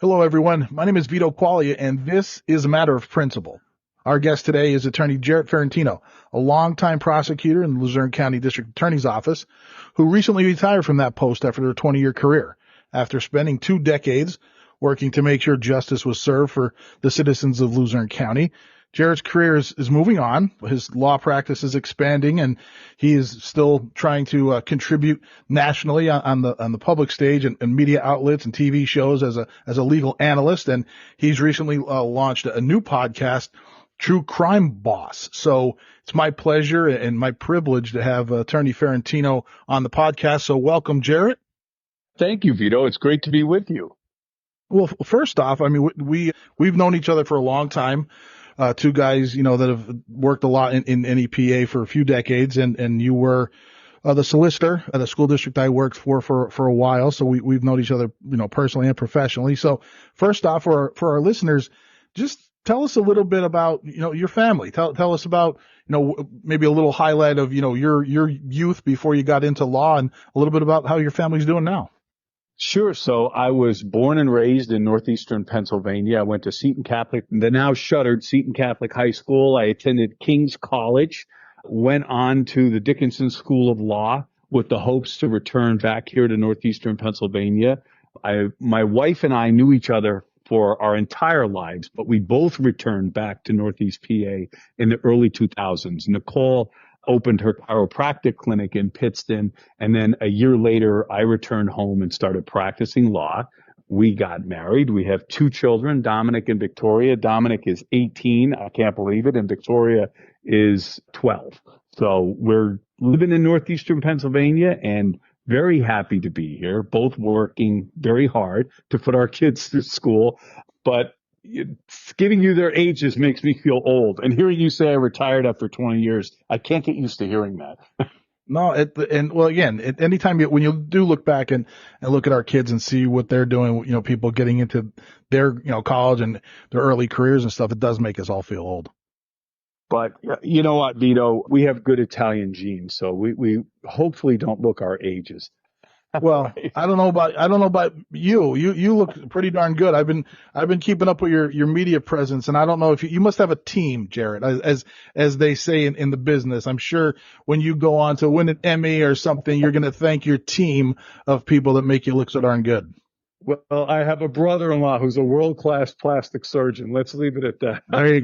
Hello, everyone. My name is Vito Quaglia, and this is a matter of principle. Our guest today is Attorney Jarrett Ferentino, a longtime prosecutor in the Luzerne County District Attorney's Office, who recently retired from that post after a 20-year career, after spending 2 decades working to make sure justice was served for the citizens of Luzerne County. Jarrett's career is moving on. His law practice is expanding, and he is still trying to contribute nationally on the public stage and media outlets and TV shows as a legal analyst. And he's recently launched a new podcast, True Crime Boss. So it's my pleasure and my privilege to have Attorney Ferentino on the podcast. So welcome, Jarrett. Thank you, Vito. It's great to be with you. Well, first off, I mean, we've known each other for a long time. 2 guys, that have worked a lot in NEPA for a few decades, and you were the solicitor at a school district I worked for a while. So we've known each other, personally and professionally. So first off, for our listeners, just tell us a little bit about, your family. Tell us about, maybe a little highlight of, your youth before you got into law, and a little bit about how your family's doing now. Sure. So I was born and raised in northeastern Pennsylvania. I went to Seton Catholic, the now shuttered Seton Catholic High School. I attended King's College, went on to the Dickinson School of Law with the hopes to return back here to northeastern Pennsylvania. My wife and I knew each other for our entire lives, but we both returned back to Northeast PA in the early 2000s. Nicole opened her chiropractic clinic in Pittston, and then a year later, I returned home and started practicing law. We got married. We have 2 children, Dominic and Victoria. Dominic is 18, I can't believe it, and Victoria is 12. So we're living in northeastern Pennsylvania and very happy to be here, both working very hard to put our kids through school. But giving you their ages makes me feel old. And hearing you say I retired after 20 years, I can't get used to hearing that. No, anytime when you do look back and look at our kids and see what they're doing, people getting into their, college and their early careers and stuff, it does make us all feel old. But you know what, Vito, we have good Italian genes, so we hopefully don't look our ages. Well, I don't know about you. You look pretty darn good. I've been keeping up with your media presence, and I don't know if you must have a team, Jarrett, as they say in the business. I'm sure when you go on to win an Emmy or something, you're going to thank your team of people that make you look so darn good. Well, I have a brother-in-law who's a world-class plastic surgeon. Let's leave it at that. There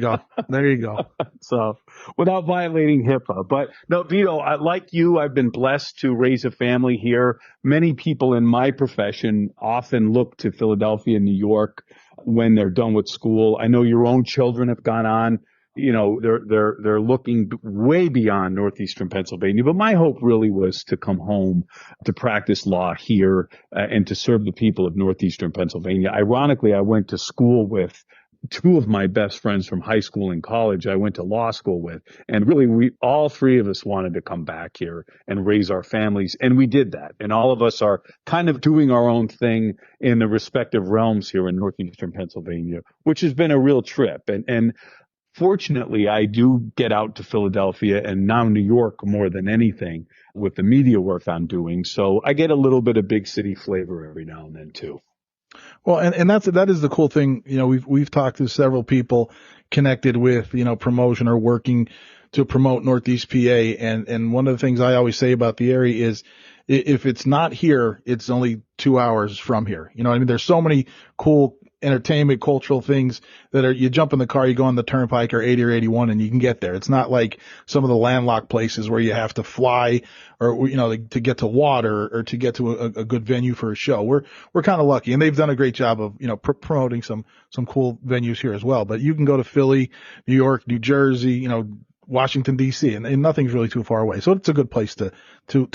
you go. So, without violating HIPAA. But no, Vito, like you, I've been blessed to raise a family here. Many people in my profession often look to Philadelphia and New York when they're done with school. I know your own children have gone on. They're looking way beyond northeastern Pennsylvania. But my hope really was to come home to practice law here and to serve the people of northeastern Pennsylvania. Ironically, I went to school with 2 of my best friends from high school and college. I went to law school with, and really all 3 of us wanted to come back here and raise our families. And we did that. And all of us are kind of doing our own thing in the respective realms here in northeastern Pennsylvania, which has been a real trip. And fortunately, I do get out to Philadelphia and now New York more than anything with the media work I'm doing. So I get a little bit of big city flavor every now and then too. Well, and that is the cool thing. We've talked to several people connected with, promotion or working to promote Northeast PA. And one of the things I always say about the area is if it's not here, it's only 2 hours from here. There's so many cool entertainment, cultural things that you jump in the car, you go on the turnpike or 80 or 81 and you can get there. It's not like some of the landlocked places where you have to fly or, to get to water or to get to a good venue for a show. We're kind of lucky, and they've done a great job of, promoting some cool venues here as well. But you can go to Philly, New York, New Jersey, Washington, D.C., and nothing's really too far away. So it's a good place to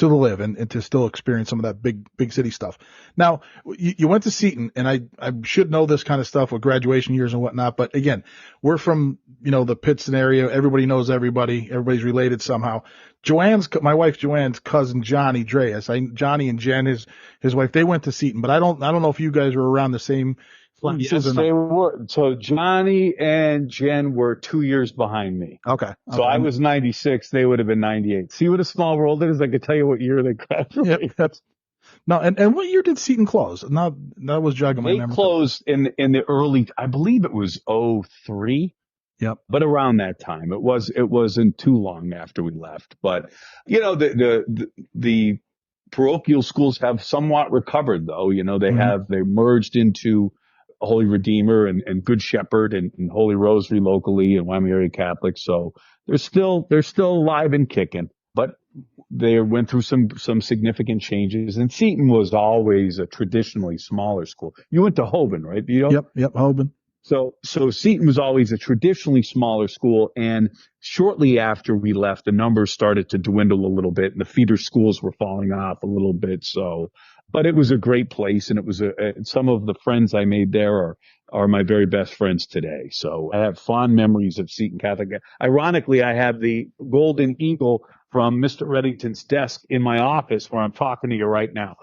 live and to still experience some of that big city stuff. Now, you went to Seton, and I should know this kind of stuff with graduation years and whatnot. But again, we're from, the Pittston area. Everybody knows everybody. Everybody's related somehow. My wife Joanne's cousin, Johnny Dreas, Johnny and Jen, his wife, they went to Seton, but I don't know if you guys were around the same. Yes, they were. So Johnny and Jen were 2 years behind me. Okay. So I was 96. They would have been 98. See what a small world it is? I could tell you what year they graduated. Yep, No, and what year did Seton close? Now that was jogging my They memory. closed in the early, I believe it was '03. Yep. But around that time, it wasn't too long after we left. But the parochial schools have somewhat recovered, though. They merged into Holy Redeemer and Good Shepherd and Holy Rosary locally and Wyoming Area Catholic. So they're still alive and kicking, but they went through some significant changes. And Seton was always a traditionally smaller school. You went to Hoban, right, Vito? Yep, Hoban. So Seton was always a traditionally smaller school, and shortly after we left, the numbers started to dwindle a little bit, and the feeder schools were falling off a little bit. So, but it was a great place, and it was some of the friends I made there are my very best friends today. So I have fond memories of Seton Catholic. Ironically, I have the golden eagle from Mr. Reddington's desk in my office where I'm talking to you right now.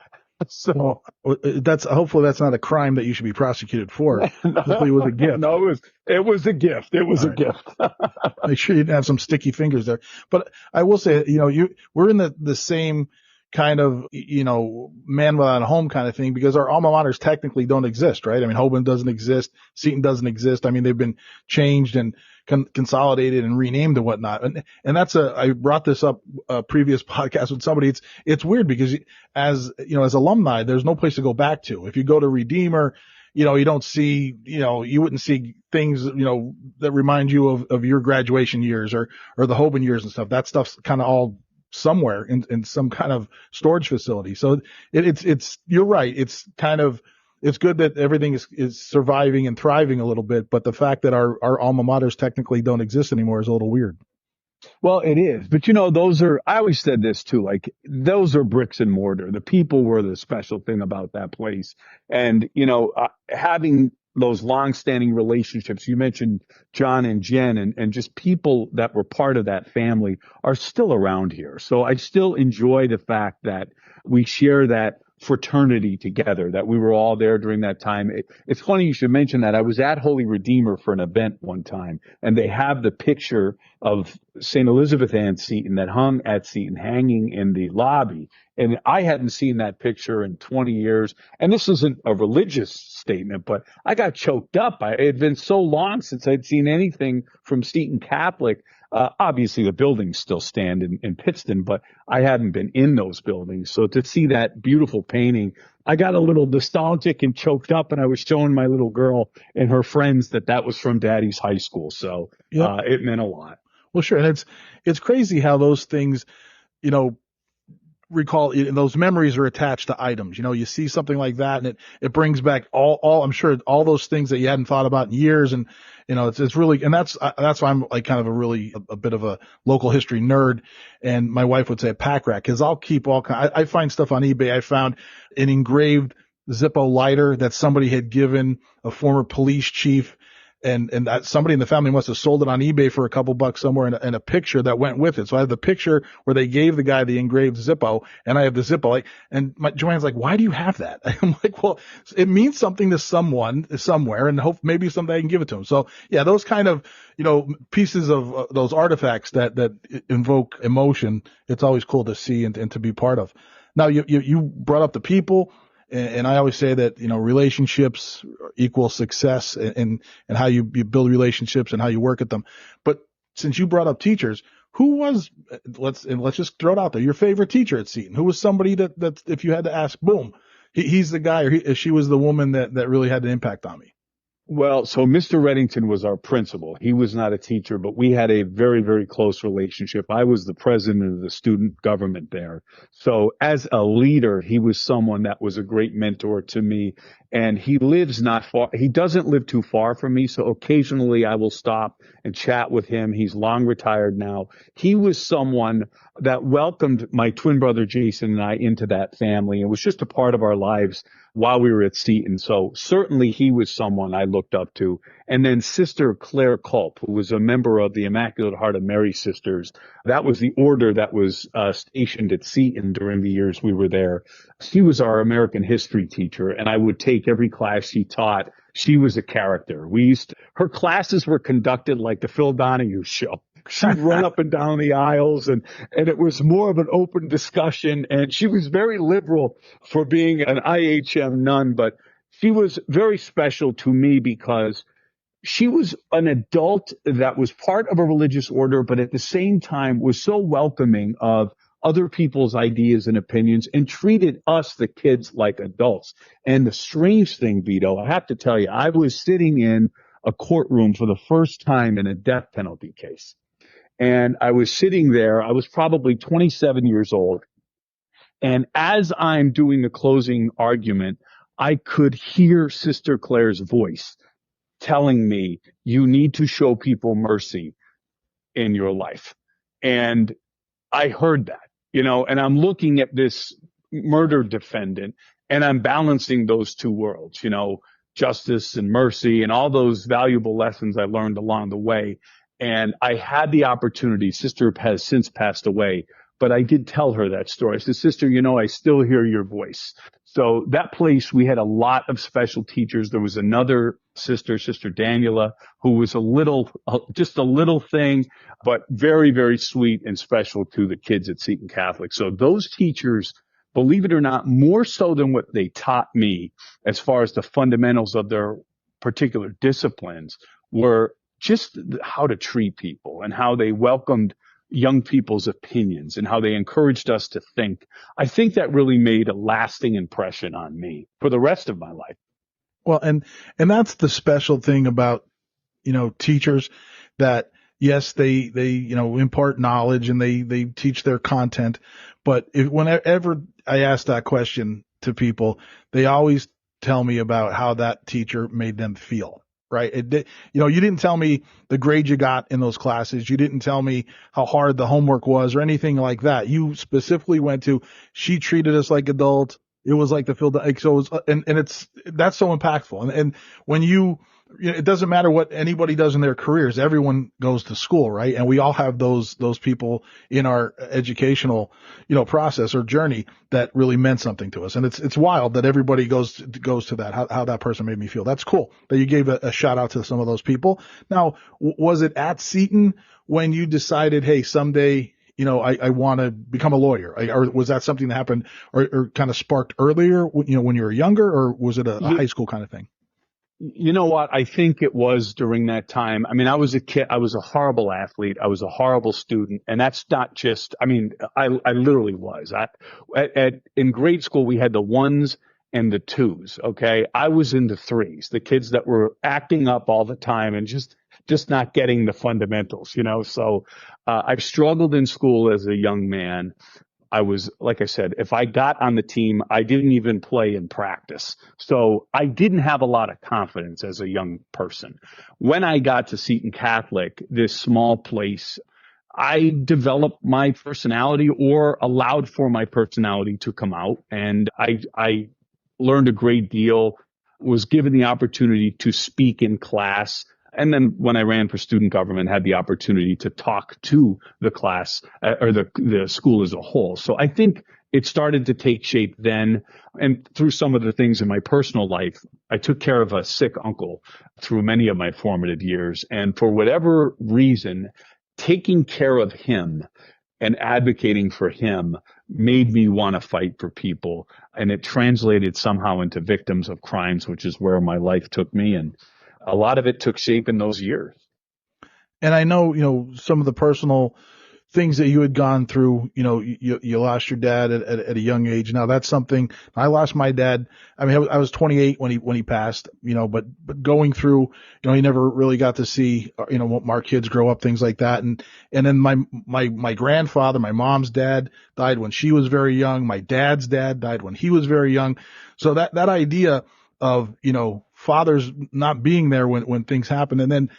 So hopefully that's not a crime that you should be prosecuted for. Hopefully it was a gift. No, it was a gift. It was a gift. Make sure you didn't have some sticky fingers there. But I will say, we're in the same kind of, man without a home kind of thing, because our alma maters technically don't exist, right? I mean, Hoban doesn't exist. Seton doesn't exist. I mean, they've been changed and consolidated and renamed and whatnot. And I brought this up a previous podcast with somebody. It's weird because as alumni, there's no place to go back to. If you go to Redeemer, you don't see, you wouldn't see things, that remind you of your graduation years or the Hoban years and stuff. That stuff's kind of all somewhere in some kind of storage facility. So it's you're right. It's good that everything is surviving and thriving a little bit, but the fact that our alma maters technically don't exist anymore is a little weird. Well, it is, but I always said this too, like those are bricks and mortar. The people were the special thing about that place. And, having those long-standing relationships, you mentioned John and Jen and just people that were part of that family are still around here. So I still enjoy the fact that we share that fraternity together, that we were all there during that time. It's funny you should mention that. I was at Holy Redeemer for an event one time, and they have the picture of St. Elizabeth Ann Seton that hung at Seton hanging in the lobby. And I hadn't seen that picture in 20 years. And this isn't a religious statement, but I got choked up. It had been so long since I'd seen anything from Seton Catholic. Obviously, the buildings still stand in Pittston, but I hadn't been in those buildings. So to see that beautiful painting, I got a little nostalgic and choked up, and I was showing my little girl and her friends that was from Daddy's high school. So it meant a lot. Well, sure. And it's crazy how those things, recall those memories are attached to items. You see something like that and it brings back all I'm sure all those things that you hadn't thought about in years. And, it's really, and that's why I'm like kind of a bit of a local history nerd. And my wife would say a pack rat, cause I'll keep I find stuff on eBay. I found an engraved Zippo lighter that somebody had given a former police chief. And that somebody in the family must have sold it on eBay for a couple bucks somewhere and a picture that went with it. So I have the picture where they gave the guy the engraved Zippo and I have the Zippo. And Joanne's like, why do you have that? I'm like, well, it means something to someone somewhere and hope maybe someday I can give it to him. So yeah, those kind of, pieces of those artifacts that invoke emotion, it's always cool to see and to be part of. Now you brought up the people. And I always say that, relationships equal success and how you build relationships and how you work at them. But since you brought up teachers, who was, let's just throw it out there, your favorite teacher at Seton? Who was somebody that if you had to ask, boom, he's the guy or she was the woman that really had an impact on me? Well, so Mr. Reddington was our principal. He was not a teacher, but we had a very, very close relationship. I was the president of the student government there. So as a leader, he was someone that was a great mentor to me. And he lives not far. He doesn't live too far from me. So occasionally I will stop and chat with him. He's long retired now. He was someone that welcomed my twin brother Jason and I into that family. It was just a part of our lives while we were at Seton. So certainly he was someone I looked up to. And then Sister Claire Culp, who was a member of the Immaculate Heart of Mary Sisters. That was the order that was stationed at Seton during the years we were there. She was our American history teacher, and I would take every class she taught. She was a character. Her classes were conducted like the Phil Donahue show. she'd run up and down the aisles, and it was more of an open discussion. And she was very liberal for being an IHM nun, but she was very special to me because she was an adult that was part of a religious order, but at the same time was so welcoming of other people's ideas and opinions and treated us, the kids, like adults. And the strange thing, Vito, I have to tell you, I was sitting in a courtroom for the first time in a death penalty case. And I was sitting there, I was probably 27 years old. And as I'm doing the closing argument, I could hear Sister Claire's voice telling me, you need to show people mercy in your life. And I heard that, and I'm looking at this murder defendant and I'm balancing those two worlds, justice and mercy and all those valuable lessons I learned along the way. And I had the opportunity. Sister has since passed away, but I did tell her that story. I said, Sister, I still hear your voice. So that place, we had a lot of special teachers. There was another sister, Sister Daniela, who was just a little thing, but very, very sweet and special to the kids at Seton Catholic. So those teachers, believe it or not, more so than what they taught me as far as the fundamentals of their particular disciplines, were just how to treat people and how they welcomed young people's opinions and how they encouraged us to think. I think that really made a lasting impression on me for the rest of my life. Well, and that's the special thing about, teachers, that yes, they impart knowledge and they teach their content. But whenever I ask that question to people, they always tell me about how that teacher made them feel. Right. You didn't tell me the grade you got in those classes. You didn't tell me how hard the homework was or anything like that. You specifically went to, she treated us like adults. It was like the field. So it was, and that's so impactful. And when it doesn't matter what anybody does in their careers. Everyone goes to school, right? And we all have those people in our educational, process or journey that really meant something to us. And it's wild that everybody goes to that, how that person made me feel. That's cool that you gave a shout out to some of those people. Now, was it at Seton when you decided, hey, someday, I want to become a lawyer? Or was that something that happened or kind of sparked earlier, when you were younger, or was it a high school kind of thing? You know what? I think it was during that time. I mean, I was a kid. I was a horrible athlete. I was a horrible student. And that's not just, I literally was. In grade school, we had the ones and the twos. Okay. I was in the threes, the kids that were acting up all the time and just not getting the fundamentals, So, I've struggled in school as a young man. I was, like I said, if I got on the team, I didn't even play in practice. So I didn't have a lot of confidence as a young person. When I got to Seton Catholic, this small place, I developed my personality, or allowed for my personality to come out. And I learned a great deal, was given the opportunity to speak in class. And then when I ran for student government, had the opportunity to talk to the class or the school as a whole. So I think it started to take shape then. And through some of the things in my personal life, I took care of a sick uncle through many of my formative years. And for whatever reason, taking care of him and advocating for him made me want to fight for people. And it translated somehow into victims of crimes, which is where my life took me. And a lot of it took shape in those years. And I know, some of the personal things that you had gone through, you lost your dad at a young age. Now that's something. I lost my dad. I mean, I was 28 when he passed, but going through, he never really got to see, our kids grow up, things like that. And then my grandfather, my mom's dad, died when she was very young. My dad's dad died when he was very young. So that idea of, fathers not being there when things happen. And then,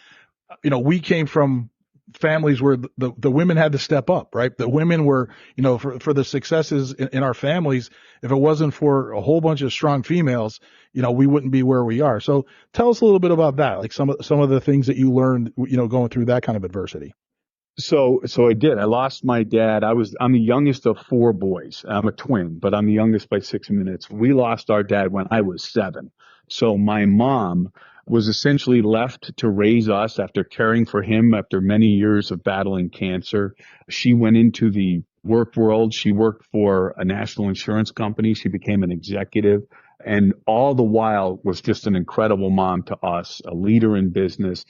we came from families where the women had to step up, right? The women were, for the successes in our families, if it wasn't for a whole bunch of strong females, we wouldn't be where we are. So tell us a little bit about that, like some of the things that you learned, going through that kind of adversity. So I did. I lost my dad. I'm the youngest of four boys. I'm a twin, but I'm the youngest by 6 minutes. We lost our dad when I was 7. So my mom was essentially left to raise us after caring for him after many years of battling cancer. She went into the work world. She worked for a national insurance company. She became an executive, and all the while was just an incredible mom to us, a leader in business.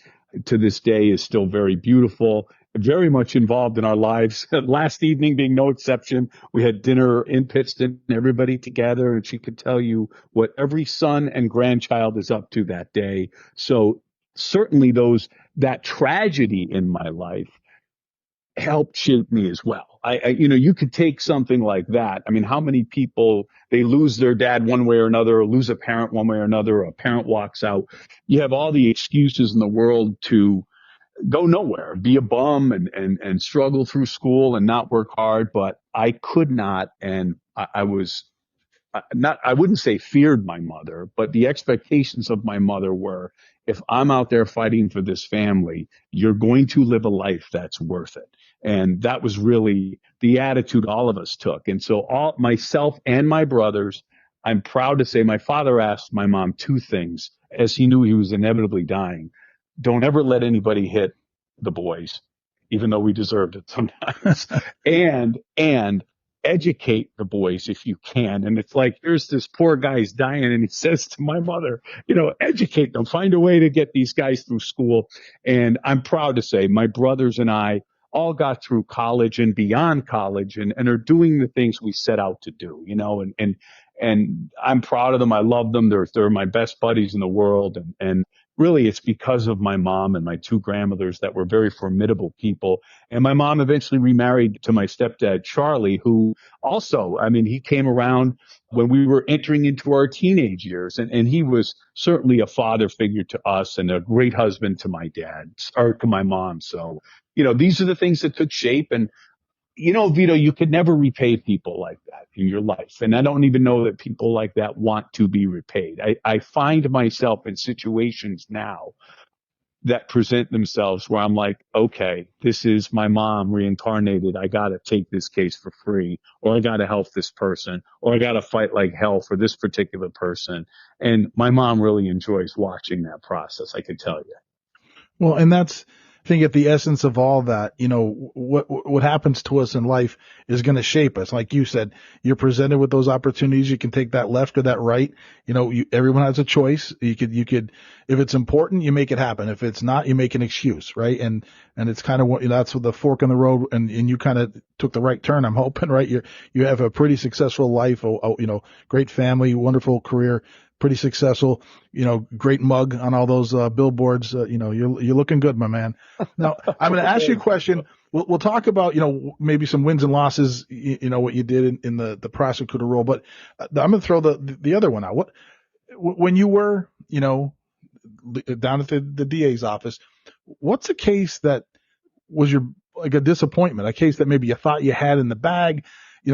To this day is still very beautiful, very much involved in our lives. Last evening being no exception. We had dinner in Pittston, everybody together, and she could tell you what every son and grandchild is up to that day. So certainly that tragedy in my life helped shape me as well. You could take something like that. I mean, how many people, they lose their dad one way or another, or lose a parent one way or another, or a parent walks out. You have all the excuses in the world to go nowhere, be a bum and struggle through school and not work hard. But I could not. And I was not, I wouldn't say feared my mother, but the expectations of my mother were, if I'm out there fighting for this family, you're going to live a life that's worth it. And that was really the attitude all of us took. And so myself and my brothers, I'm proud to say my father asked my mom two things as he knew he was inevitably dying. Don't ever let anybody hit the boys, even though we deserved it sometimes. and educate the boys if you can. And it's like, here's this poor guy's dying, and he says to my mother, educate them, find a way to get these guys through school. And I'm proud to say my brothers and I all got through college and beyond college and are doing the things we set out to do, and I'm proud of them. I love them. They're my best buddies in the world. And really, it's because of my mom and my two grandmothers that were very formidable people. And my mom eventually remarried to my stepdad, Charlie, who also, he came around when we were entering into our teenage years. And he was certainly a father figure to us and a great husband to my dad, or to my mom. So, these are the things that took shape. And Vito, you could never repay people like that in your life. And I don't even know that people like that want to be repaid. I find myself in situations now that present themselves where I'm like, okay, this is my mom reincarnated. I got to take this case for free, or I got to help this person, or I got to fight like hell for this particular person. And my mom really enjoys watching that process, I can tell you. Well, and that's, I think at the essence of all that, what happens to us in life is going to shape us. Like you said, you're presented with those opportunities. You can take that left or that right. Everyone has a choice. You could, if it's important, you make it happen. If it's not, you make an excuse, right? And it's kind of what, that's what the fork in the road, and you kind of took the right turn, I'm hoping, right? You have a pretty successful life, great family, wonderful career, pretty successful, great mug on all those billboards. You're looking good, my man. Now, I'm going to ask you a question. We'll talk about, maybe some wins and losses, what you did in the prosecutor role, but I'm going to throw the other one out. When you were, down at the DA's office, what's a case that was like a disappointment, a case that maybe you thought you had in the bag?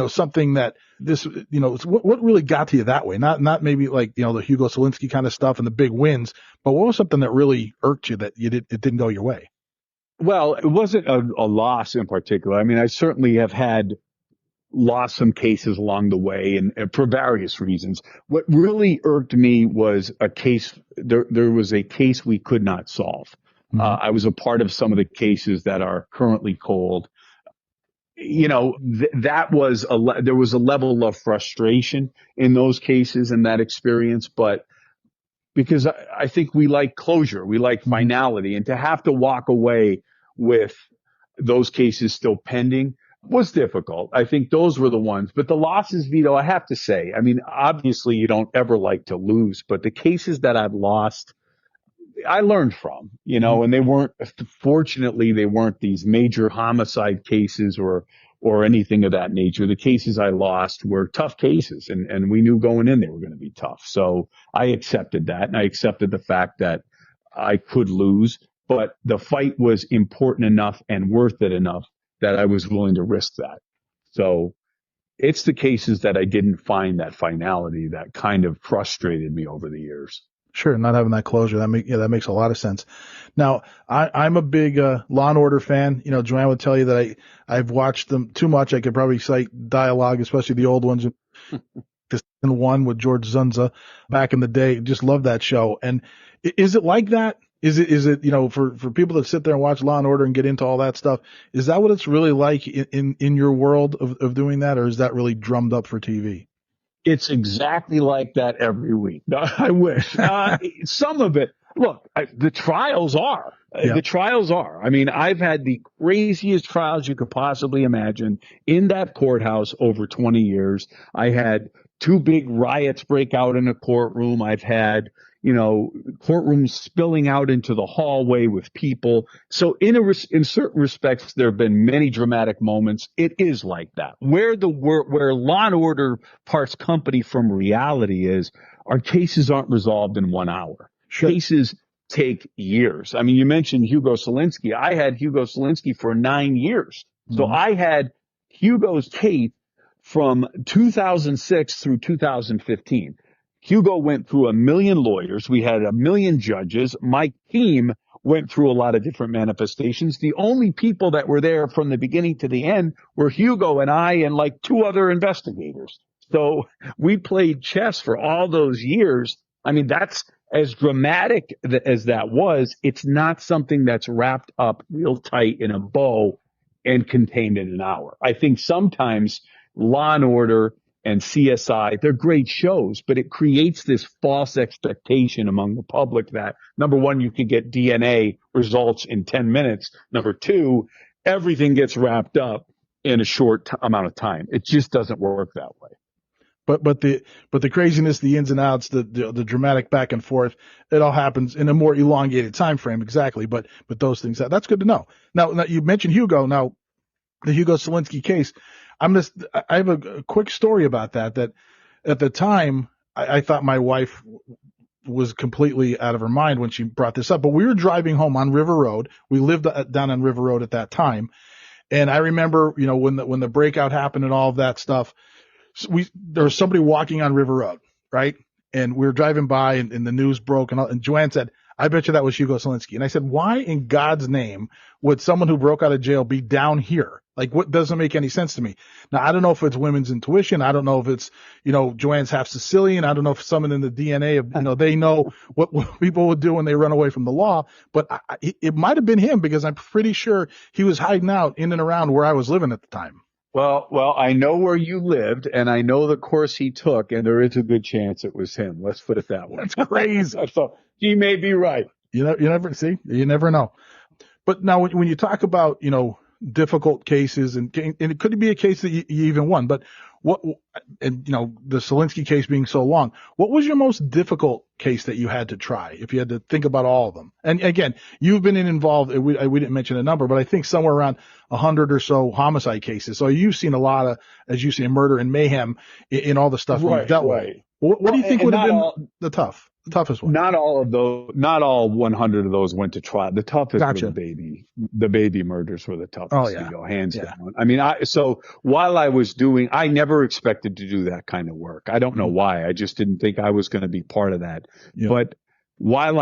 Something that what really got to you that way? Not maybe like, the Hugo Selinsky kind of stuff and the big wins, but what was something that really irked you that it didn't go your way? Well, it wasn't a loss in particular. I certainly have lost some cases along the way and for various reasons. What really irked me was a case, there was a case we could not solve. Mm-hmm. I was a part of some of the cases that are currently cold. There was a level of frustration in those cases and that experience, but because I think we like closure, we like finality, and to have to walk away with those cases still pending was difficult. I think those were the ones, but the losses, Vito, I have to say, obviously you don't ever like to lose, but the cases that I've lost, I learned from, and fortunately they weren't these major homicide cases or anything of that nature. The cases I lost were tough cases, and we knew going in they were going to be tough. So I accepted that, and I accepted the fact that I could lose, but the fight was important enough and worth it enough that I was willing to risk that. So it's the cases that I didn't find that finality that kind of frustrated me over the years. Sure, not having that closure, that makes a lot of sense. Now, I'm a big Law and Order fan. Joanne would tell you that I've watched them too much. I could probably cite dialogue, especially the old ones. the season 1 with George Zunza back in the day. Just love that show. And is it like that? Is it, for people that sit there and watch Law and Order and get into all that stuff, is that what it's really like in your world of doing that? Or is that really drummed up for TV? It's exactly like that every week. I wish. Some of it, look, the trials are. Yeah. The trials are. I mean, I've had the craziest trials you could possibly imagine in that courthouse over 20 years. I had 2 big riots break out in a courtroom. I've had, courtrooms spilling out into the hallway with people. So in certain respects, there have been many dramatic moments. It is like that. Where Law and Order parts company from reality is, our cases aren't resolved in 1 hour. Sure. Cases take years. I mean, you mentioned Hugo Selinsky. I had Hugo Selinsky for 9 years. So I had Hugo's case from 2006 through 2015. Hugo went through 1 million lawyers. We had 1 million judges. My team went through a lot of different manifestations. The only people that were there from the beginning to the end were Hugo and I and like 2 other investigators. So we played chess for all those years. I mean, that's as dramatic as that was. It's not something that's wrapped up real tight in a bow and contained in an hour. I think sometimes Law and Order and CSI, they're great shows, but it creates this false expectation among the public that, number one, you can get DNA results in 10 minutes. Number 2, everything gets wrapped up in a short amount of time. It just doesn't work that way. But the craziness, the ins and outs, the dramatic back and forth, it all happens in a more elongated time frame. Exactly. But those things, that's good to know. Now you mentioned Hugo. Now, the Hugo Selinsky case, I have a quick story about that at the time, I thought my wife was completely out of her mind when she brought this up, but we were driving home on River Road. We lived down on River Road at that time. And I remember, when the breakout happened and all of that stuff, there was somebody walking on River Road, right? And we were driving by and the news broke and Joanne said, I bet you that was Hugo Selinsky. And I said, why in God's name would someone who broke out of jail be down here? Like, what doesn't make any sense to me? Now, I don't know if it's women's intuition. I don't know if it's, Joanne's half Sicilian. I don't know if someone in the DNA of, they know what people would do when they run away from the law. But it might have been him, because I'm pretty sure he was hiding out in and around where I was living at the time. Well, I know where you lived, and I know the course he took, and there is a good chance it was him. Let's put it that way. That's crazy. So he may be right. You never know. But now when you talk about, difficult cases and it could be a case that you even won, but the Selinsky case being so long, what was your most difficult case that you had to try if you had to think about all of them? And again, you've been involved, we didn't mention a number, but I think somewhere around 100 or so homicide cases. So you've seen a lot of, as you say, murder and mayhem in all the stuff you've dealt with. What do you think would have been the toughest one? Not all 100 of those went to trial. The toughest were the baby murders were the toughest. Oh, yeah. Hands down. I mean, so while I was I never expected to do that kind of work. I don't know why. I just didn't think I was going to be part of that. Yeah. But while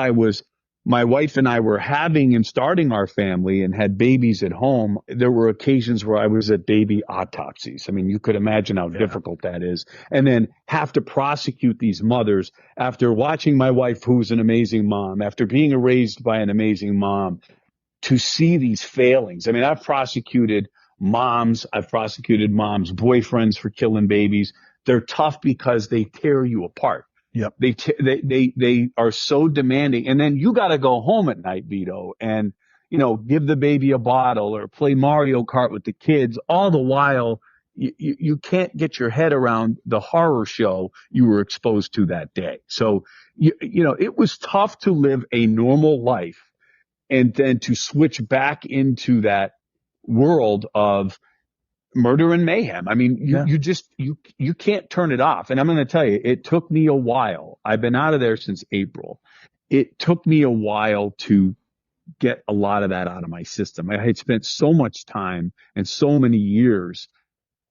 my wife and I were having and starting our family and had babies at home, there were occasions where I was at baby autopsies. I mean, you could imagine how difficult that is. And then have to prosecute these mothers after watching my wife, who's an amazing mom, after being raised by an amazing mom, to see these failings. I mean, I've prosecuted moms boyfriends for killing babies. They're tough because they tear you apart. Yep. They are so demanding. And then you got to go home at night, Vito, and, give the baby a bottle or play Mario Kart with the kids. All the while, you can't get your head around the horror show you were exposed to that day. So, it was tough to live a normal life and then to switch back into that world of murder and mayhem. I mean, you can't turn it off. And I'm going to tell you, it took me a while. I've been out of there since April. It took me a while to get a lot of that out of my system. I had spent so much time and so many years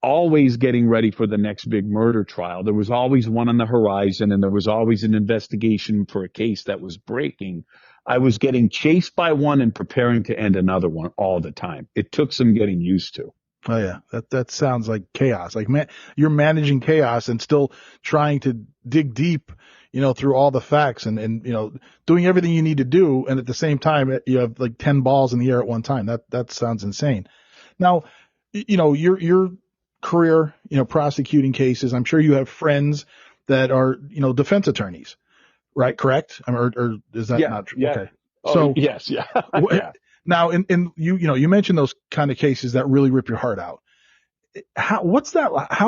always getting ready for the next big murder trial. There was always one on the horizon, and there was always an investigation for a case that was breaking. I was getting chased by one and preparing to end another one all the time. It took some getting used to. Oh yeah, that sounds like chaos. Like, man, you're managing chaos and still trying to dig deep, through all the facts and doing everything you need to do, and at the same time you have like 10 balls in the air at one time. That sounds insane. Now, your career, prosecuting cases. I'm sure you have friends that are, defense attorneys, right? Correct? Or is that Yeah, not true? yeah. Okay. Oh, So yes, yeah, yeah. now, in you mentioned those kind of cases that really rip your heart out. How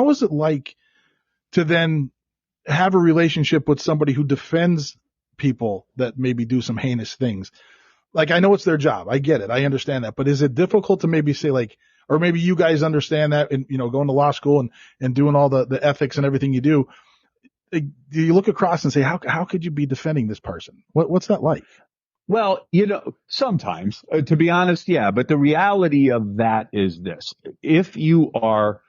is it like to then have a relationship with somebody who defends people that maybe do some heinous things? Like, I know it's their job. I get it. I understand that. But is it difficult to maybe say, like, or maybe you guys understand that and, going to law school and doing all the ethics and everything you do? Like, do you look across and say, how could you be defending this person? What's that like? Well, sometimes, to be honest, yeah. But the reality of that is this. If you are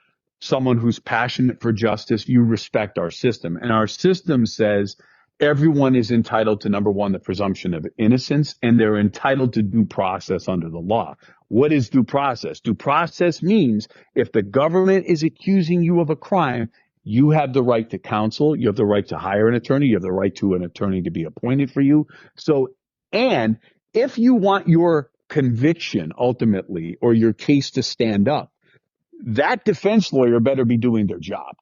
someone who's passionate for justice, you respect our system. And our system says everyone is entitled to, number one, the presumption of innocence, and they're entitled to due process under the law. What is due process? Due process means if the government is accusing you of a crime, you have the right to counsel. You have the right to hire an attorney. You have the right to an attorney to be appointed for you. And if you want your conviction ultimately or your case to stand up, that defense lawyer better be doing their job.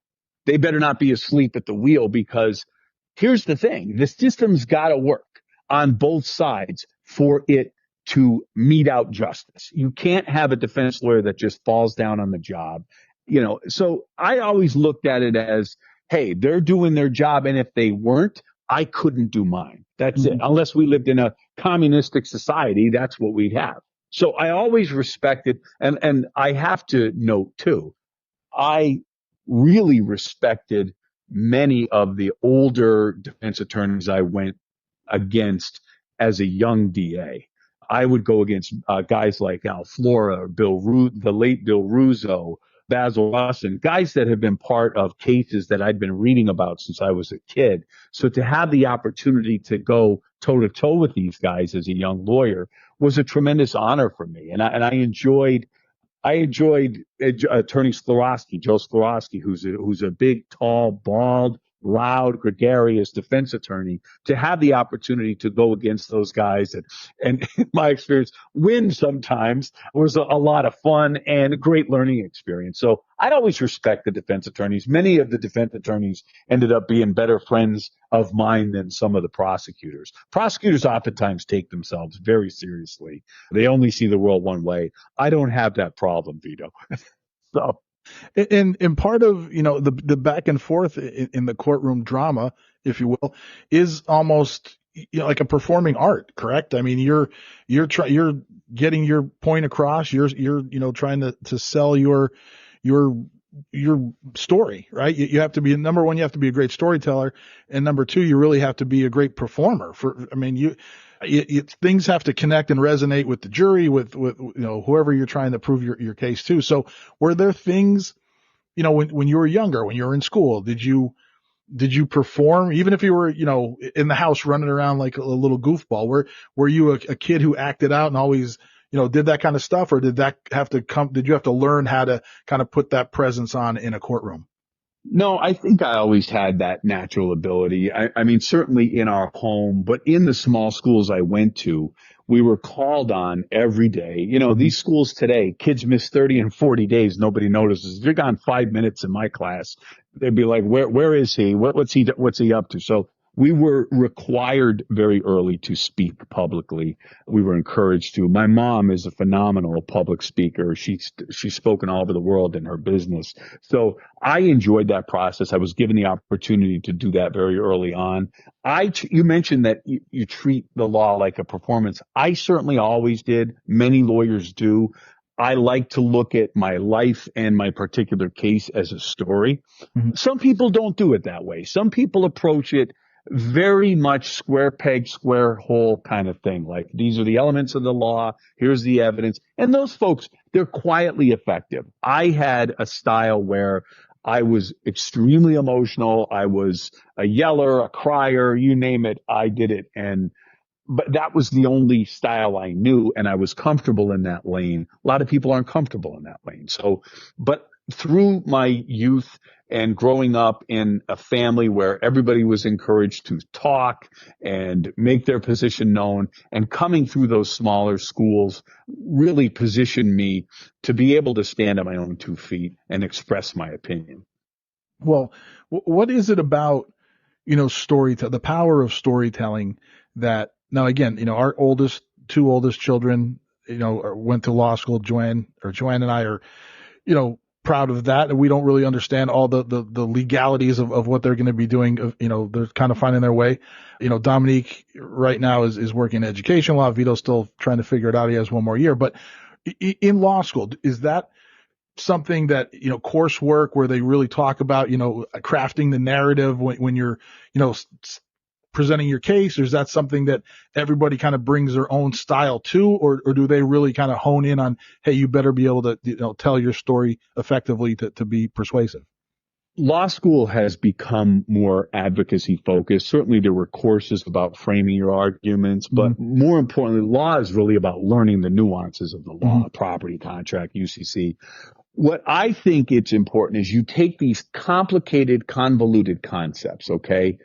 They better not be asleep at the wheel, because here's the thing. The system's got to work on both sides for it to mete out justice. You can't have a defense lawyer that just falls down on the job. So I always looked at it as, hey, they're doing their job. And if they weren't, I couldn't do mine. That's it. Unless we lived in a communistic society, that's what we'd have. So I always respected, and I have to note too, I really respected many of the older defense attorneys I went against as a young DA. I would go against guys like Al Flora, the late Bill Russo, Basil Russin, guys that have been part of cases that I'd been reading about since I was a kid. So to have the opportunity to go toe to toe with these guys as a young lawyer was a tremendous honor for me. And I enjoyed Attorney Sklarowski, Joe Sklarowski, who's a big, tall, bald, loud, gregarious defense attorney, to have the opportunity to go against those guys and in my experience, win sometimes was a lot of fun and a great learning experience. So I'd always respect the defense attorneys. Many of the defense attorneys ended up being better friends of mine than some of the prosecutors. Prosecutors oftentimes take themselves very seriously. They only see the world one way. I don't have that problem, Vito. So And part of, the back and forth in the courtroom drama, if you will, is almost, like a performing art, correct? I mean, you're getting your point across. You're trying to sell your story, right? You have to be, number one, you have to be a great storyteller. And number two, you really have to be a great performer things have to connect and resonate with the jury, with whoever you're trying to prove your case to. So were there things, when you were younger, when you were in school, did you perform, even if you were, in the house running around like a little goofball? Were you a kid who acted out and always, did that kind of stuff, or did you have to learn how to kind of put that presence on in a courtroom? no, I think I always had that natural ability. I mean, certainly in our home, but in the small schools I went to, we were called on every day. These schools today, kids miss 30 and 40 days. Nobody notices. If you're gone 5 minutes in my class, they'd be like, where is he? What's he up to? So we were required very early to speak publicly. We were encouraged to. My mom is a phenomenal public speaker. She's spoken all over the world in her business. So I enjoyed that process. I was given the opportunity to do that very early on. You mentioned that you treat the law like a performance. I certainly always did. Many lawyers do. I like to look at my life and my particular case as a story. Mm-hmm. Some people don't do it that way. Some people approach it very much square peg, square hole kind of thing. Like, these are the elements of the law. Here's the evidence. And those folks, they're quietly effective. I had a style where I was extremely emotional. I was a yeller, a crier, you name it. I did it. And but that was the only style I knew, and I was comfortable in that lane. A lot of people aren't comfortable in that lane. So, but through my youth and growing up in a family where everybody was encouraged to talk and make their position known, and coming through those smaller schools really positioned me to be able to stand on my own 2 feet and express my opinion. Well, what is it about, the power of storytelling that now again, our two oldest children, went to law school. Joanne and I are, proud of that. And we don't really understand all the legalities of what they're going to be doing. They're kind of finding their way. Dominique right now is working in education law. Vito's still trying to figure it out. He has one more year, but in law school, is that something that, coursework where they really talk about, crafting the narrative when you're, presenting your case, or is that something that everybody kind of brings their own style to, or do they really kind of hone in on, hey, you better be able to, tell your story effectively to be persuasive? Law school has become more advocacy focused. Certainly there were courses about framing your arguments, but more importantly, law is really about learning the nuances of the law, property, contract, UCC. What I think it's important is you take these complicated, convoluted concepts, okay,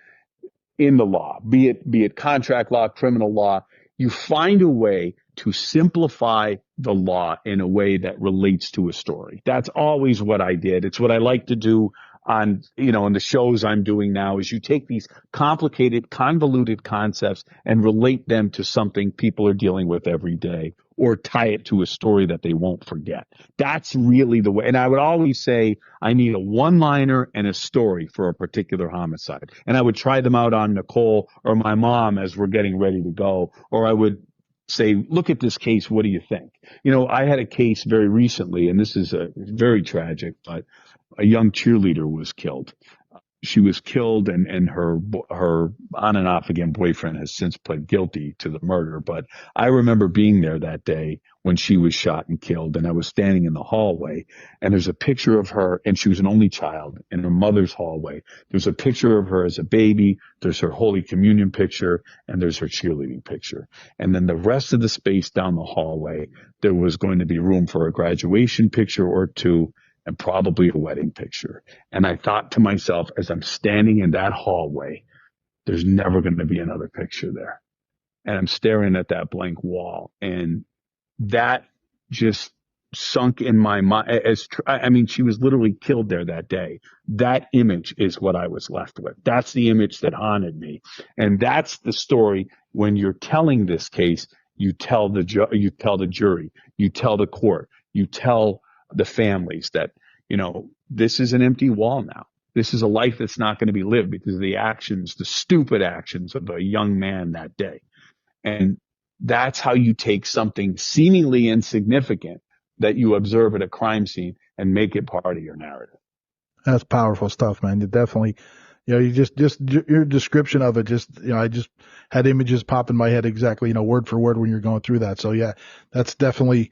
in the law, be it contract law, criminal law, you find a way to simplify the law in a way that relates to a story. That's always what I did. It's what I like to do on, in the shows I'm doing now, is you take these complicated, convoluted concepts and relate them to something people are dealing with every day, or tie it to a story that they won't forget. That's really the way. And I would always say, I need a one-liner and a story for a particular homicide. And I would try them out on Nicole or my mom as we're getting ready to go. Or I would say, look at this case. What do you think? I had a case very recently, and this is very tragic, but a young cheerleader was killed. She was killed, and her on and off again boyfriend has since pled guilty to the murder. But I remember being there that day when she was shot and killed, and I was standing in the hallway, and there's a picture of her, and she was an only child in her mother's hallway. There's a picture of her as a baby. There's her Holy Communion picture, and there's her cheerleading picture. And then the rest of the space down the hallway, there was going to be room for a graduation picture or two, and probably a wedding picture. And I thought to myself, as I'm standing in that hallway, there's never going to be another picture there. And I'm staring at that blank wall. And that just sunk in my mind. She was literally killed there that day. That image is what I was left with. That's the image that haunted me. And that's the story. When you're telling this case, you tell the jury, you tell the court, you tell the families that, this is an empty wall now. This is a life that's not going to be lived because of the stupid actions of a young man that day. And that's how you take something seemingly insignificant that you observe at a crime scene and make it part of your narrative. That's powerful stuff, man. You definitely, you just your description of it, I just had images pop in my head exactly, word for word when you're going through that. So yeah, that's definitely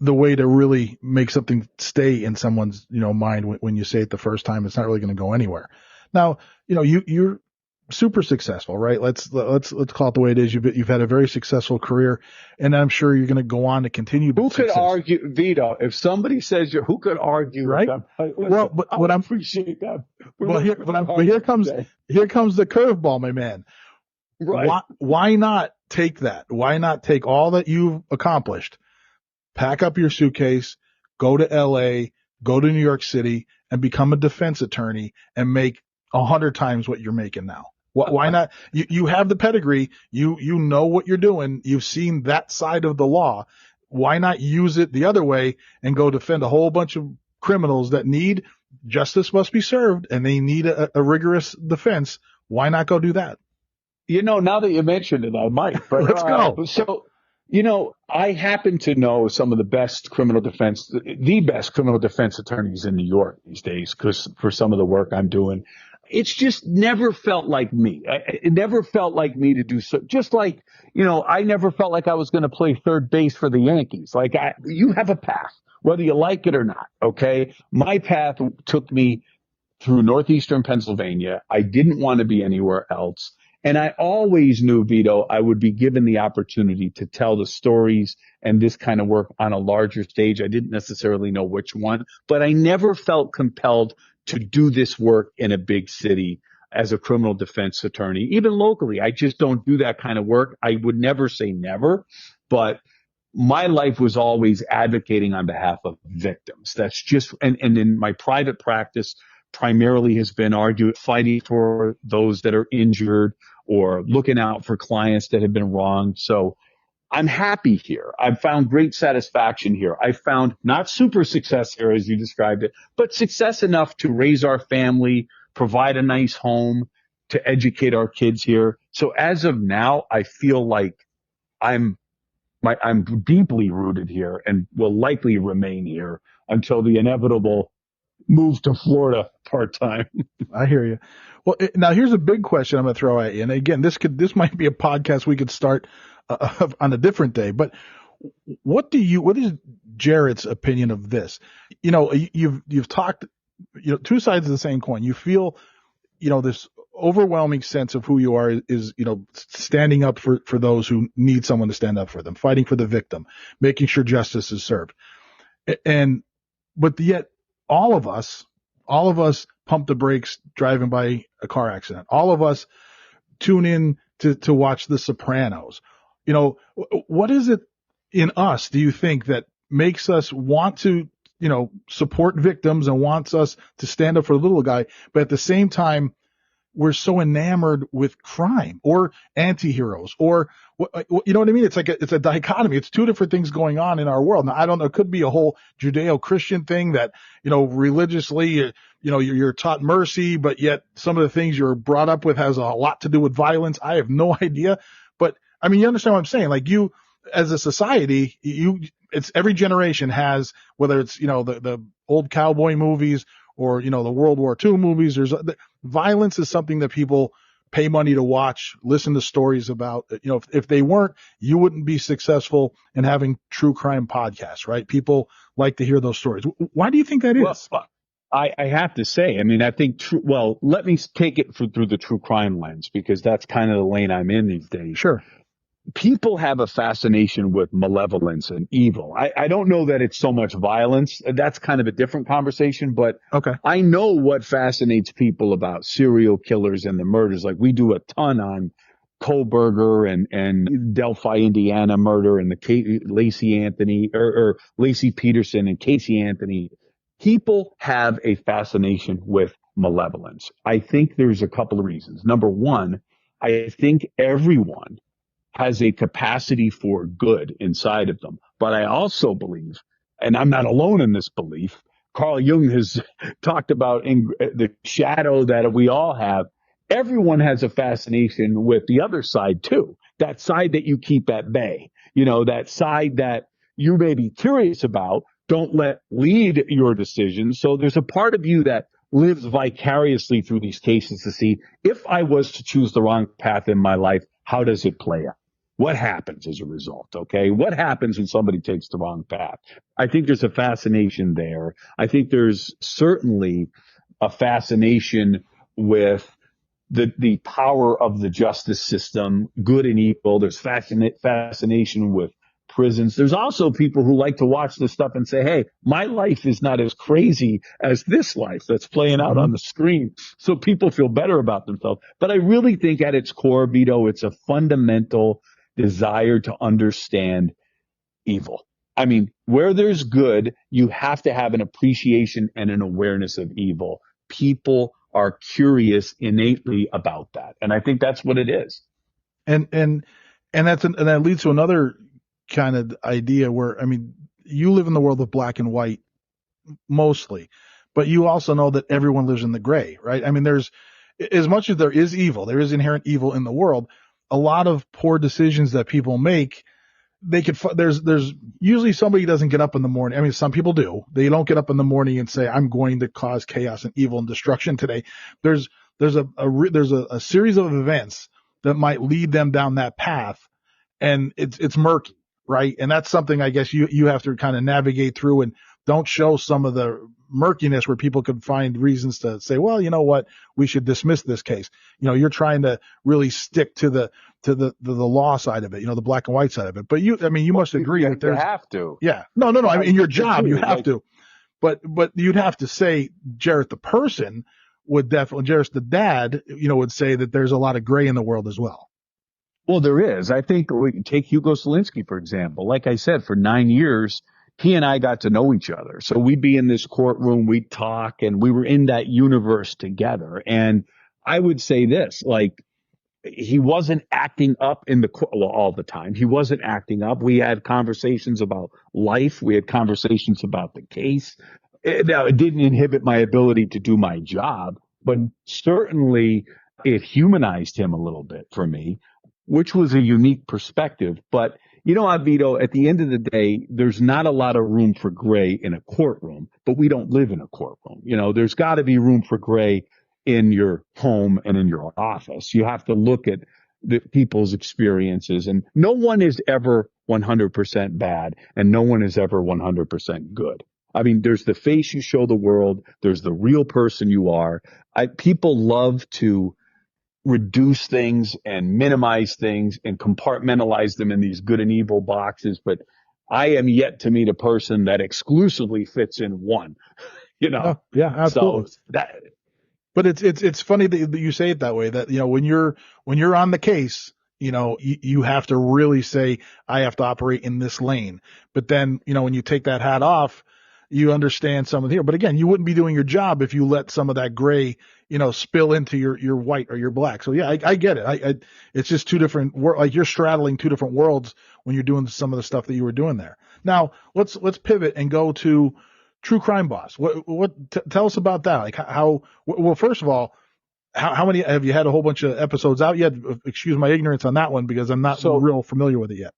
the way to really make something stay in someone's, mind when you say it the first time. It's not really going to go anywhere. Now, you're super successful, right? Let's call it the way it is. You've had a very successful career, and I'm sure you're going to go on to continue. Who could argue, Vito? If somebody says who could argue, right? Well, but I appreciate that. Well, here comes the curveball, my man. Right? Why not take that? Why not take all that you've accomplished? Pack up your suitcase, go to LA, go to New York City, and become a defense attorney and make 100 times what you're making now. Why not? You have the pedigree. You know what you're doing. You've seen that side of the law. Why not use it the other way and go defend a whole bunch of criminals that need justice must be served and they need a rigorous defense? Why not go do that? Now that you mentioned it, I might. But let's go. So, I happen to know some of the best the best criminal defense attorneys in New York these days, because for some of the work I'm doing, it's just never felt like me. It never felt like me to do so. Just like, I never felt like I was going to play third base for the Yankees. Like you have a path, whether you like it or not. Okay. My path took me through northeastern Pennsylvania. I didn't want to be anywhere else. And I always knew, Vito, I would be given the opportunity to tell the stories and this kind of work on a larger stage. I didn't necessarily know which one, but I never felt compelled to do this work in a big city as a criminal defense attorney, even locally. I just don't do that kind of work. I would never say never, but my life was always advocating on behalf of victims. That's just, and in my private practice, primarily has been fighting for those that are injured or looking out for clients that have been wronged. So I'm happy here. I've found great satisfaction here. I found not super success here, as you described it, but success enough to raise our family, provide a nice home, to educate our kids here. So as of now, I feel like I'm deeply rooted here and will likely remain here until the inevitable move to Florida part-time. I hear you. Well, now here's a big question I'm going to throw at you. And again, this might be a podcast we could start on a different day, but what is Jarrett's opinion of this? You've talked, two sides of the same coin. You feel, this overwhelming sense of who you are is, standing up for those who need someone to stand up for them, fighting for the victim, making sure justice is served. But yet all of us pump the brakes driving by a car accident. All of us tune in to watch The Sopranos. What is it in us, do you think, that makes us want to, support victims and wants us to stand up for the little guy, but at the same time, we're so enamored with crime or anti-heroes or, you know what I mean? It's like it's a dichotomy. It's two different things going on in our world. Now, I don't know. It could be a whole Judeo-Christian thing that, religiously, you're taught mercy, but yet some of the things you're brought up with has a lot to do with violence. I have no idea. But I mean, you understand what I'm saying? Like, you, as a society, it's every generation has, whether it's, the old cowboy movies or, the World War II movies, violence is something that people pay money to watch, listen to stories about. If they weren't, you wouldn't be successful in having true crime podcasts, right? People like to hear those stories. Why do you think that is? Well, I have to say, I mean, I think, let me take it through the true crime lens, because that's kind of the lane I'm in these days. Sure. People have a fascination with malevolence and evil. I don't know that it's so much violence. That's kind of a different conversation, but okay. I know what fascinates people about serial killers and the murders. Like, we do a ton on Kohlberger and Delphi, Indiana murder, and the Lacey Anthony or Lacey Peterson and Casey Anthony. People have a fascination with malevolence. I think there's a couple of reasons. Number one, I think everyone has a capacity for good inside of them. But I also believe, and I'm not alone in this belief, Carl Jung has talked about in the shadow that we all have. Everyone has a fascination with the other side too. That side that you keep at bay, that side that you may be curious about, don't let lead your decisions. So there's a part of you that lives vicariously through these cases to see, if I was to choose the wrong path in my life, how does it play out? What happens as a result? Okay. What happens when somebody takes the wrong path? I think there's a fascination there. I think there's certainly a fascination with the power of the justice system, good and evil. There's fascination with prisons. There's also people who like to watch this stuff and say, hey, my life is not as crazy as this life that's playing out on the screen. So people feel better about themselves. But I really think at its core, Vito, it's a fundamental desire to understand evil. I mean, where there's good, you have to have an appreciation and an awareness of evil. People are curious innately about that. And I think that's what it is. And that leads to another kind of idea where, I mean, you live in the world of black and white mostly, but you also know that everyone lives in the gray, right? I mean, there's, as much as there is evil, there is inherent evil in the world. A lot of poor decisions that people make, there's usually somebody doesn't get up in the morning. I mean, some people do. They don't get up in the morning and say, I'm going to cause chaos and evil and destruction today. There's a series of events that might lead them down that path, and it's murky, right? And that's something I guess you have to kind of navigate through, and don't show some of the murkiness where people could find reasons to say, well, you know what, we should dismiss this case. You're trying to really stick to the law side of it, the black and white side of it. But you must agree that you have to. Yeah. No. I mean, in your job, you have to. But you'd have to say Jarrett the person would definitely, Jarrett the dad, would say that there's a lot of gray in the world as well. Well, there is. I think we can take Hugo Selinsky, for example. Like I said, for 9 years, he and I got to know each other. So we'd be in this courtroom, we'd talk, and we were in that universe together. And I would say this, like, he wasn't acting up in the court all the time. He wasn't acting up. We had conversations about life. We had conversations about the case. Now, it didn't inhibit my ability to do my job, but certainly it humanized him a little bit for me, which was a unique perspective. But, Vito, at the end of the day, there's not a lot of room for gray in a courtroom, but we don't live in a courtroom. There's got to be room for gray in your home and in your office. You have to look at the people's experiences, and no one is ever 100% bad and no one is ever 100% good. I mean, there's the face you show the world. There's the real person you are. People love to reduce things and minimize things and compartmentalize them in these good and evil boxes. But I am yet to meet a person that exclusively fits in one, Yeah, absolutely. So but it's funny that you say it that way, that, when you're on the case, you have to really say, I have to operate in this lane. But then, when you take that hat off, you understand some of the here. But again, you wouldn't be doing your job if you let some of that gray, spill into your white or your black. So yeah, I get it. It's just two different like you're straddling two different worlds when you're doing some of the stuff that you were doing there. Now let's pivot and go to True Crime Boss. Tell us about that. Like well, first of all, how many have you had? A whole bunch of episodes out yet? Excuse my ignorance on that one because I'm not real familiar with it yet.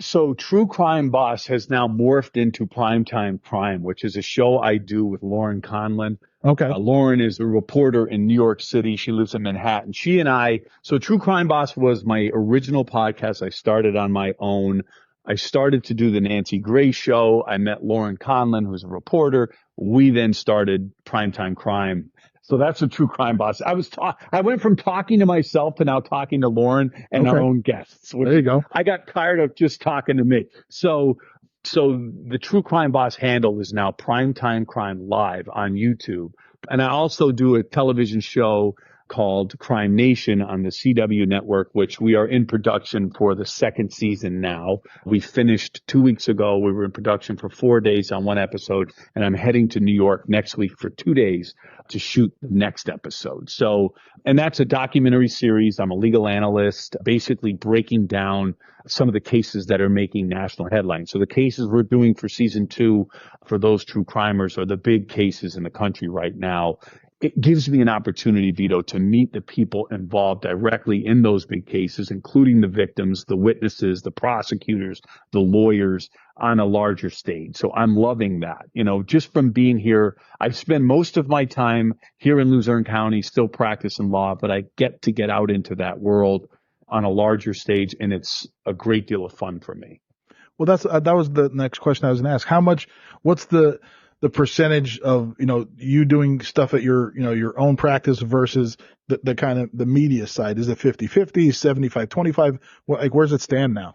So True Crime Boss has now morphed into Primetime Crime, which is a show I do with Lauren Conlon. Okay. Lauren is a reporter in New York City. She lives in Manhattan. So True Crime Boss was my original podcast. I started on my own. I started to do the Nancy Grace show. I met Lauren Conlon, who's a reporter. We then started Primetime Crime. So that's a True Crime Boss. I went from talking to myself to now talking to Lauren and our own guests. There you go. I got tired of just talking to me. So the True Crime Boss handle is now Primetime Crime Live on YouTube. And I also do a television show called Crime Nation on the CW network, which we are in production for the second season now. We finished 2 weeks ago. We were in production for 4 days on one episode, and I'm heading to New York next week for 2 days to shoot the next episode. And that's a documentary series. I'm a legal analyst, basically breaking down some of the cases that are making national headlines. So the cases we're doing for season 2 for those true crimers are the big cases in the country right now. It gives me an opportunity, Vito, to meet the people involved directly in those big cases, including the victims, the witnesses, the prosecutors, the lawyers on a larger stage. So I'm loving that. Just from being here, I spend most of my time here in Luzerne County, still practicing law, but I get to get out into that world on a larger stage, and it's a great deal of fun for me. Well, that was the next question I was going to ask. What's the percentage of, you doing stuff at your own practice versus the kind of the media side? Is it 50-50, 75-25? Like, where's it stand now?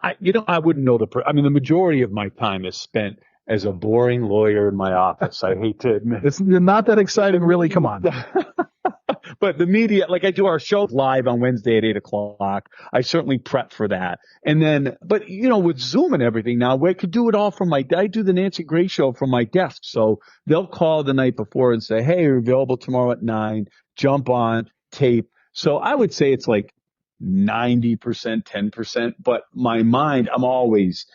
I wouldn't know the majority of my time is spent as a boring lawyer in my office. I hate to admit. It's not that exciting, really. Come on. But the media, like I do our show live on Wednesday at 8:00. I certainly prep for that. And then, but with Zoom and everything now, I could do it all I do the Nancy Grace show from my desk. So they'll call the night before and say, hey, you're available tomorrow at 9, jump on, tape. So I would say it's like 90%, 10%, but my mind, I'm always,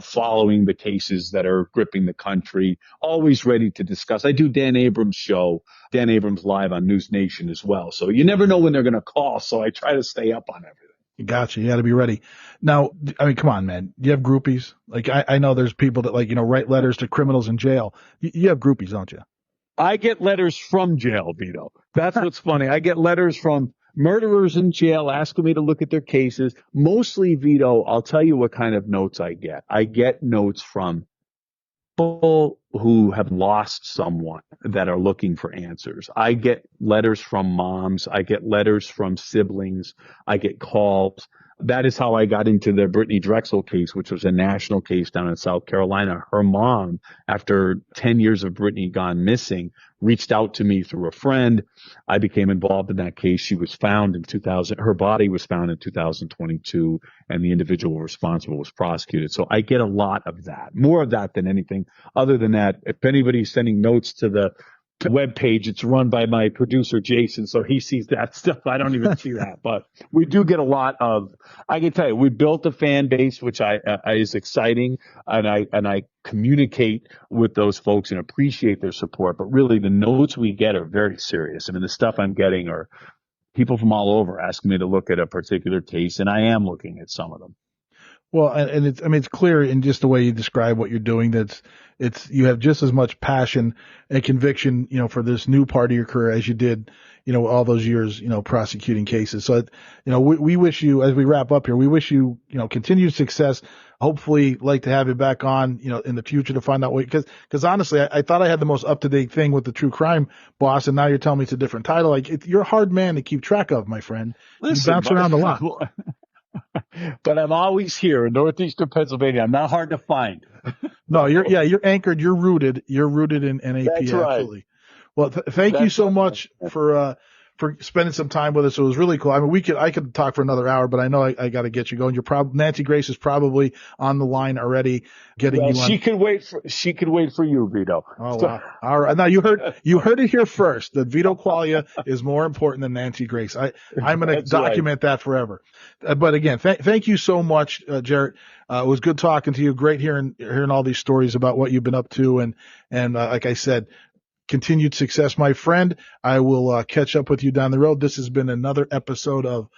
following the cases that are gripping the country, always ready to discuss. I do Dan Abrams' show, Dan Abrams Live on News Nation as well. So you never know when they're going to call. So I try to stay up on everything. Gotcha. You got to be ready. Now, I mean, come on, man. Do you have groupies? Like, I know there's people that write letters to criminals in jail. You have groupies, don't you? I get letters from jail, Vito. That's what's funny. I get letters from murderers in jail asking me to look at their cases. Mostly, Vito, I'll tell you what kind of notes I get. I get notes from people who have lost someone that are looking for answers. I get letters from moms. I get letters from siblings. I get calls. That is how I got into the Brittany Drexel case, which was a national case down in South Carolina. Her mom, after 10 years of Brittany gone missing, reached out to me through a friend. I became involved in that case. She was found in 2000. Her body was found in 2022, and the individual responsible was prosecuted. So I get a lot of that, more of that than anything. Other than that, if anybody's sending notes to the web page, it's run by my producer Jason, so he sees that stuff. I don't even see that, but we do get a lot of. I can tell you, we built a fan base, which is exciting, and I communicate with those folks and appreciate their support. But really, the notes we get are very serious. I mean, the stuff I'm getting are people from all over asking me to look at a particular case, and I am looking at some of them. Well, and it's clear in just the way you describe what you're doing that you have just as much passion and conviction, for this new part of your career as you did, all those years, prosecuting cases. So, we wish you, as we wrap up here, we wish you, continued success. Hopefully like to have you back on, in the future to find out because honestly, I thought I had the most up-to-date thing with the true crime boss, and now you're telling me it's a different title. Like, you're a hard man to keep track of, my friend. Listen, you bounce around a lot. But I'm always here in northeastern Pennsylvania. I'm not hard to find. No, you're anchored. You're rooted in NAP. That's right. Absolutely. Well, thank you so much for spending some time with us. It was really cool. I mean, I could talk for another hour, but I know I got to get you going. Nancy Grace is probably on the line already getting you on. She could wait for you, Vito. Oh, wow. All right. Now you heard it here first that Vito Quaglia is more important than Nancy Grace. I'm going to document that forever. But again, thank you so much, Jarrett. It was good talking to you. Great hearing all these stories about what you've been up to. And like I said, continued success, my friend. I will catch up with you down the road. This has been another episode of